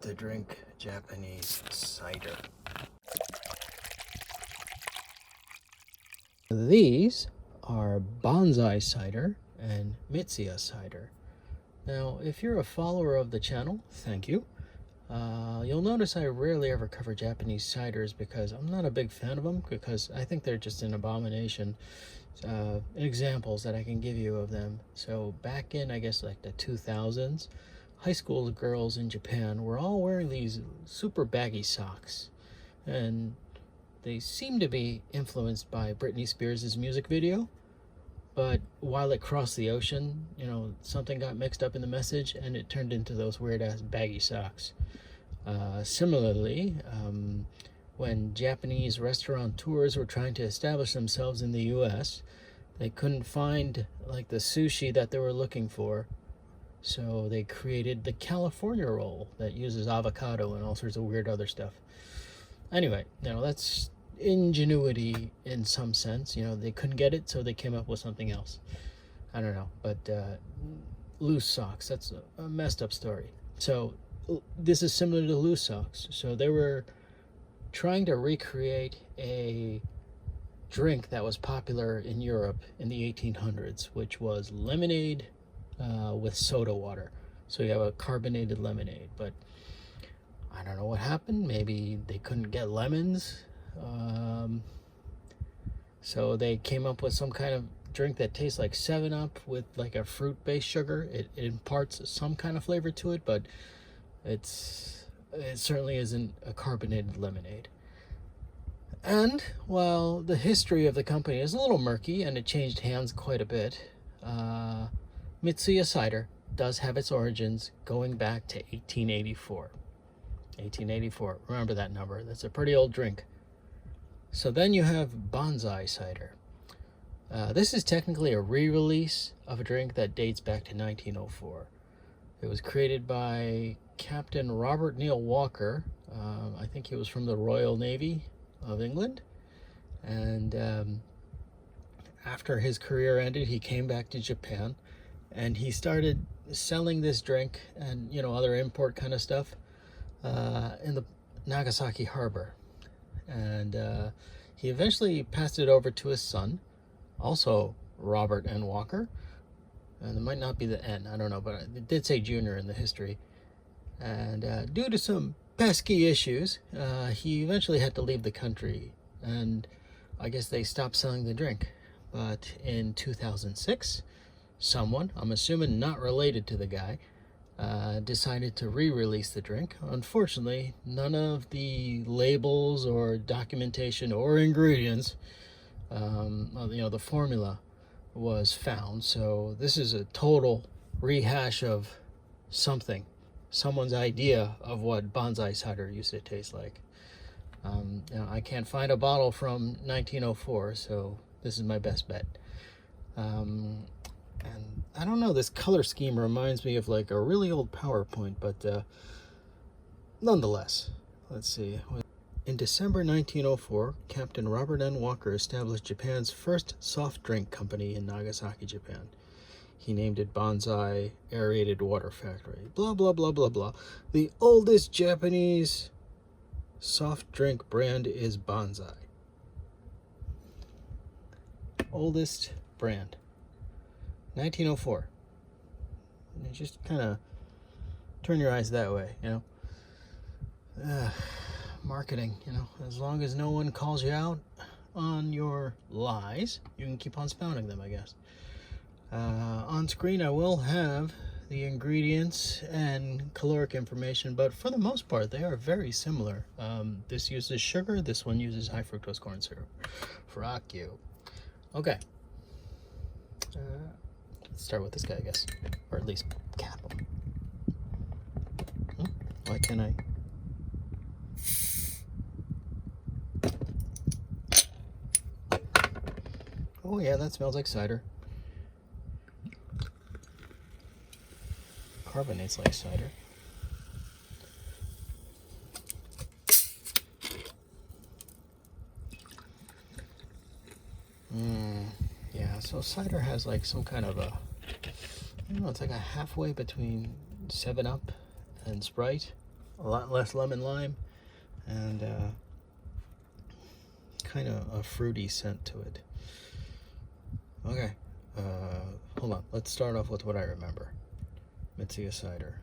to drink Japanese cider. These are Banzai Cider and Mitsuya Cider. Now, if you're a follower of the channel, thank you. You'll notice I rarely ever cover Japanese ciders because I'm not a big fan of them, because I think they're just an abomination. Examples that I can give you of them. So back in, I guess, like the 2000s, high school girls in Japan were all wearing these super baggy socks. And they seem to be influenced by Britney Spears' music video. But while it crossed the ocean, something got mixed up in the message and it turned into those weird-ass baggy socks. Similarly, when Japanese restaurateurs were trying to establish themselves in the US, they couldn't find like the sushi that they were looking for. So they created the California roll that uses avocado and all sorts of weird other stuff. Anyway, that's ingenuity in some sense. They couldn't get it, so they came up with something else. I don't know, but loose socks, that's a messed up story. So this is similar to loose socks. So they were trying to recreate a drink that was popular in Europe in the 1800s, which was lemonade with soda water. So you have a carbonated lemonade, but I don't know what happened. Maybe they couldn't get lemons. So they came up with some kind of drink that tastes like 7-Up with like a fruit-based sugar. It imparts some kind of flavor to it, but it certainly isn't a carbonated lemonade. And while the history of the company is a little murky and it changed hands quite a bit, Mitsuya Cider does have its origins going back to 1884. 1884, remember that number. That's a pretty old drink. So then you have Banzai Cider. This is technically a re-release of a drink that dates back to 1904. It was created by Captain Robert Neil Walker. I think he was from the Royal Navy of England. And after his career ended, he came back to Japan and he started selling this drink and, other import kind of stuff in the Nagasaki harbor. And he eventually passed it over to his son, also Robert N. Walker. And it might not be the N, I don't know, but it did say Junior in the history. And due to some pesky issues, he eventually had to leave the country. And I guess they stopped selling the drink. But in 2006, someone, I'm assuming not related to the guy, decided to re-release the drink. Unfortunately, none of the labels or documentation or ingredients, the formula was found. So this is a total rehash of someone's idea of what Banzai Cider used to taste like. I can't find a bottle from 1904, so this is my best bet. And I don't know, this color scheme reminds me of like a really old PowerPoint, but nonetheless, let's see. In December 1904, Captain Robert N. Walker established Japan's first soft drink company in Nagasaki, Japan. He named it Banzai Aerated Water Factory. Blah, blah, blah, blah, blah. The oldest Japanese soft drink brand is Banzai. Oldest brand. 1904. And just kind of turn your eyes that way, marketing, as long as no one calls you out on your lies, you can keep on spouting them, I guess. On screen, I will have the ingredients and caloric information, but for the most part, they are very similar. This uses sugar, this one uses high fructose corn syrup. Fuck you. Okay. Let's start with this guy, I guess. Or at least cap him. Why can't I? Oh yeah, that smells like cider. Carbonates like cider. Yeah, so cider has like some kind of a, I don't know, it's like a halfway between 7-Up and Sprite. a lot less lemon lime, and kind of a fruity scent to it. Okay, hold on. Let's start off with what I remember. Mitsuya cider.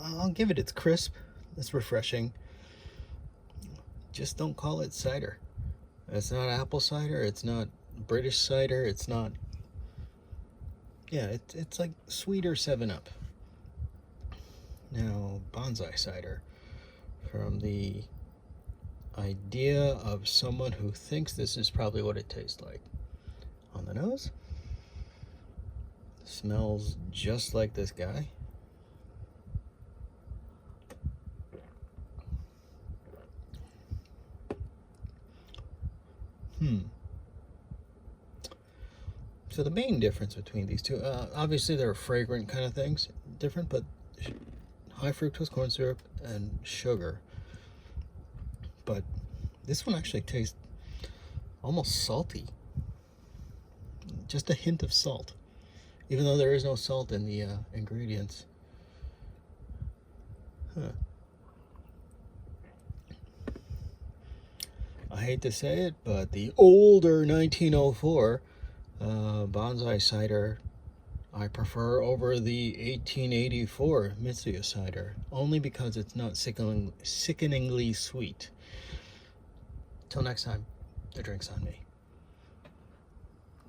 I'll give it its crisp. It's refreshing. Just don't call it cider. It's not apple cider. It's not British cider. It's not. Yeah, it's like sweeter 7-Up. Now, Banzai cider. From the idea of someone who thinks this is probably what it tastes like. On the nose. Smells just like this guy. So the main difference between these two, obviously they're fragrant kind of things, different, but high fructose corn syrup and sugar. But this one actually tastes almost salty. Just a hint of salt, even though there is no salt in the ingredients. Huh. I hate to say it, but the older 1904 Banzai cider I prefer over the 1884 Mitsuya cider, only because it's not sickeningly sweet. Till next time, the drink's on me.